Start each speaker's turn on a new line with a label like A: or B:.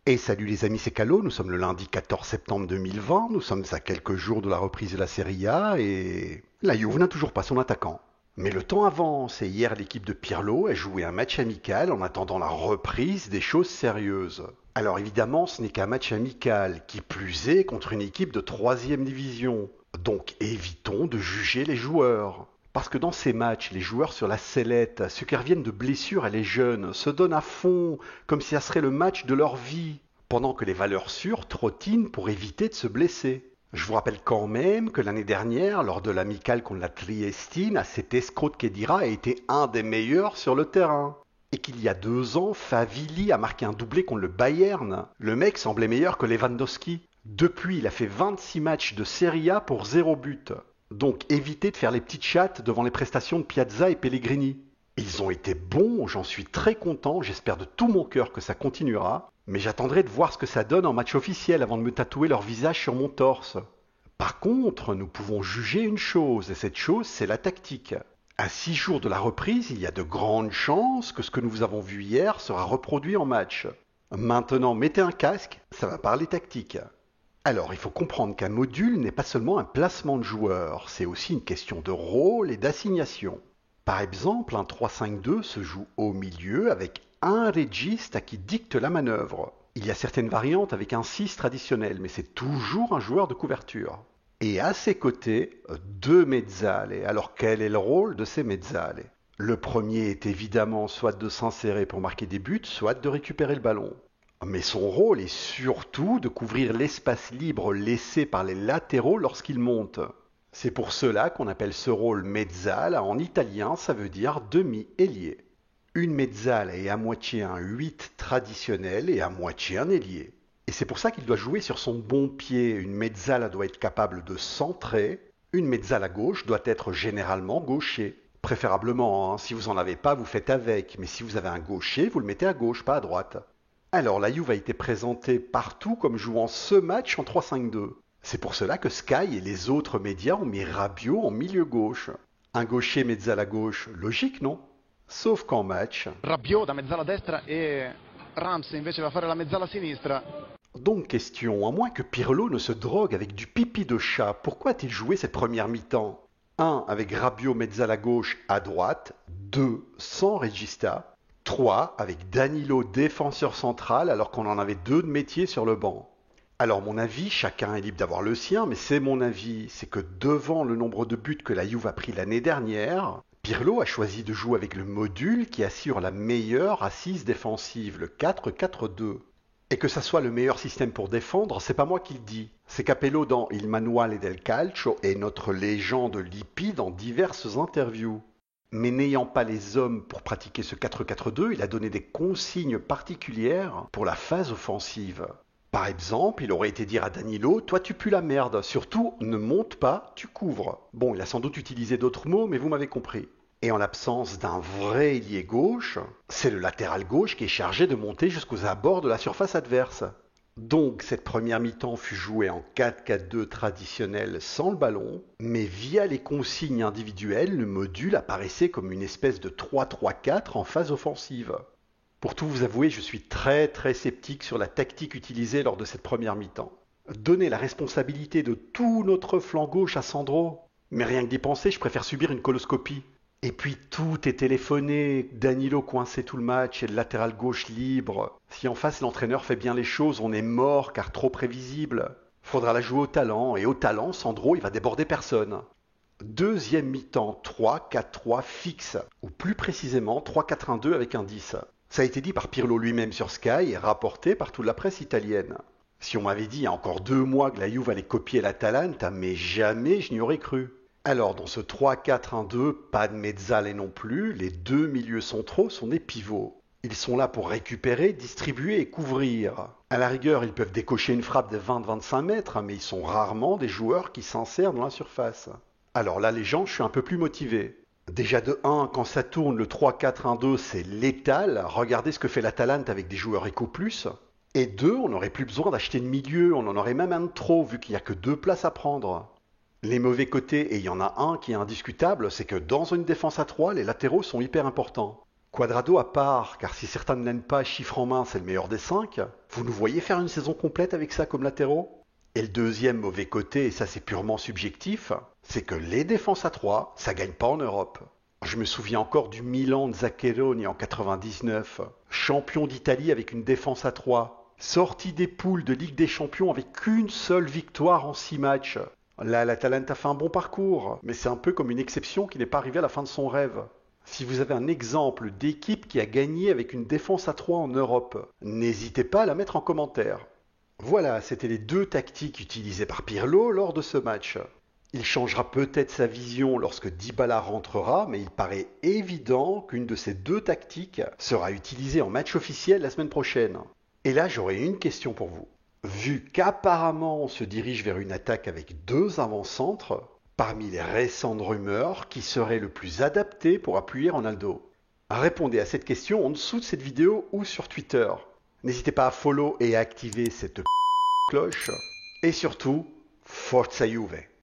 A: Et salut les amis, c'est Calo, nous sommes le lundi 14 septembre 2020, nous sommes à quelques jours de la reprise de la Serie A et la Juve n'a toujours pas son attaquant. Mais le temps avance et hier l'équipe de Pirlo a joué un match amical en attendant la reprise des choses sérieuses. Alors évidemment ce n'est qu'un match amical, qui plus est contre une équipe de 3e division. Donc évitons de juger les joueurs. Parce que dans ces matchs, les joueurs sur la sellette, ceux qui reviennent de blessures et les jeunes, se donnent à fond, comme si ça serait le match de leur vie, pendant que les valeurs sûres trottinent pour éviter de se blesser. Je vous rappelle quand même que l'année dernière, lors de l'amicale contre la Triestine, cet escroc de Khedira a été un des meilleurs sur le terrain. Et qu'il y a 2 ans, Favilli a marqué un doublé contre le Bayern. Le mec semblait meilleur que Lewandowski. Depuis, il a fait 26 matchs de Serie A pour 0 but. Donc évitez de faire les petites chattes devant les prestations de Piazza et Pellegrini. Ils ont été bons, j'en suis très content, j'espère de tout mon cœur que ça continuera, mais j'attendrai de voir ce que ça donne en match officiel avant de me tatouer leur visage sur mon torse. Par contre, nous pouvons juger une chose, et cette chose, c'est la tactique. À 6 jours de la reprise, il y a de grandes chances que ce que nous avons vu hier sera reproduit en match. Maintenant, mettez un casque, ça va parler tactique. Alors, il faut comprendre qu'un module n'est pas seulement un placement de joueurs, c'est aussi une question de rôle et d'assignation. Par exemple, un 3-5-2 se joue au milieu avec un régiste à qui dicte la manœuvre. Il y a certaines variantes avec un 6 traditionnel, mais c'est toujours un joueur de couverture. Et à ses côtés, 2 mezzales. Alors quel est le rôle de ces mezzales? Le premier est évidemment soit de s'insérer pour marquer des buts, soit de récupérer le ballon. Mais son rôle est surtout de couvrir l'espace libre laissé par les latéraux lorsqu'ils montent. C'est pour cela qu'on appelle ce rôle mezzala, en italien ça veut dire demi-ailier. Une mezzala est à moitié un 8 traditionnel et à moitié un ailier. Et c'est pour ça qu'il doit jouer sur son bon pied. Une mezzala doit être capable de centrer, une mezzala gauche doit être généralement gaucher. Préférablement, si vous n'en avez pas, vous faites avec, mais si vous avez un gaucher, vous le mettez à gauche, pas à droite. Alors la Juve a été présentée partout comme jouant ce match en 3-5-2. C'est pour cela que Sky et les autres médias ont mis Rabiot en milieu gauche. Un gaucher mezzala gauche, logique non? Sauf qu'en match...
B: Rabiot da mezzala destra e Ramsey invece va fare la mezzala sinistra.
A: Donc question, à moins que Pirlo ne se drogue avec du pipi de chat, pourquoi a-t-il joué cette première mi-temps? 1 avec Rabiot mezzala gauche à droite, 2 sans Regista, 3 avec Danilo défenseur central alors qu'on en avait 2 de métier sur le banc. Alors mon avis, chacun est libre d'avoir le sien, mais c'est mon avis, c'est que devant le nombre de buts que la Juve a pris l'année dernière, Pirlo a choisi de jouer avec le module qui assure la meilleure assise défensive, le 4-4-2. Et que ça soit le meilleur système pour défendre, c'est pas moi qui le dis. C'est Capello dans Il Manuale del Calcio et notre légende Lippi dans diverses interviews. Mais n'ayant pas les hommes pour pratiquer ce 4-4-2, il a donné des consignes particulières pour la phase offensive. Par exemple, il aurait été dire à Danilo, toi tu pues la merde, surtout ne monte pas, tu couvres. Bon, il a sans doute utilisé d'autres mots, mais vous m'avez compris. Et en l'absence d'un vrai ailier gauche, c'est le latéral gauche qui est chargé de monter jusqu'aux abords de la surface adverse. Donc cette première mi-temps fut jouée en 4-4-2 traditionnel sans le ballon, mais via les consignes individuelles, le module apparaissait comme une espèce de 3-3-4 en phase offensive. Pour tout vous avouer, je suis très sceptique sur la tactique utilisée lors de cette première mi-temps. Donner la responsabilité de tout notre flanc gauche à Sandro, mais rien que d'y penser, je préfère subir une coloscopie. Et puis tout est téléphoné, Danilo coincé tout le match et le latéral gauche libre. Si en face l'entraîneur fait bien les choses, on est mort car trop prévisible. Faudra la jouer au talent, et au talent, Sandro il va déborder personne. Deuxième mi-temps, 3-4-3 fixe, ou plus précisément 3-4-1-2 avec un 10. Ça a été dit par Pirlo lui-même sur Sky et rapporté par toute la presse italienne. Si on m'avait dit il y a encore 2 mois que la Juve allait copier l'Atalanta, mais jamais je n'y aurais cru. Alors dans ce 3-4-1-2, pas de mezzale non plus, les 2 milieux centraux sont des pivots. Ils sont là pour récupérer, distribuer et couvrir. À la rigueur, ils peuvent décocher une frappe de 20-25 mètres, mais ils sont rarement des joueurs qui s'insèrent dans la surface. Alors là les gens, je suis un peu plus motivé. Déjà de 1, quand ça tourne, le 3-4-1-2, c'est létal. Regardez ce que fait l'Atalanta avec des joueurs Eco+. Et 2, on n'aurait plus besoin d'acheter de milieu, on en aurait même un de trop, vu qu'il n'y a que 2 places à prendre. Les mauvais côtés, et il y en a un qui est indiscutable, c'est que dans une défense à 3, les latéraux sont hyper importants. Quadrado à part, car si certains ne l'aiment pas, chiffre en main, c'est le meilleur des 5. Vous nous voyez faire une saison complète avec ça comme latéraux? Et le deuxième mauvais côté, et ça c'est purement subjectif, c'est que les défenses à 3, ça gagne pas en Europe. Je me souviens encore du Milan de Zaccheroni en 99, champion d'Italie avec une défense à 3, sorti des poules de Ligue des Champions avec qu'une seule victoire en 6 matchs. Là, l'Atalanta fait un bon parcours, mais c'est un peu comme une exception qui n'est pas arrivée à la fin de son rêve. Si vous avez un exemple d'équipe qui a gagné avec une défense à 3 en Europe, n'hésitez pas à la mettre en commentaire. Voilà, c'était les 2 tactiques utilisées par Pirlo lors de ce match. Il changera peut-être sa vision lorsque Dybala rentrera, mais il paraît évident qu'une de ces 2 tactiques sera utilisée en match officiel la semaine prochaine. Et là, j'aurais une question pour vous. Vu qu'apparemment on se dirige vers une attaque avec 2 avant-centres, parmi les récentes rumeurs, qui serait le plus adapté pour appuyer Ronaldo? Répondez à cette question en dessous de cette vidéo ou sur Twitter. N'hésitez pas à follow et à activer cette cloche. Et surtout, Forza Juve!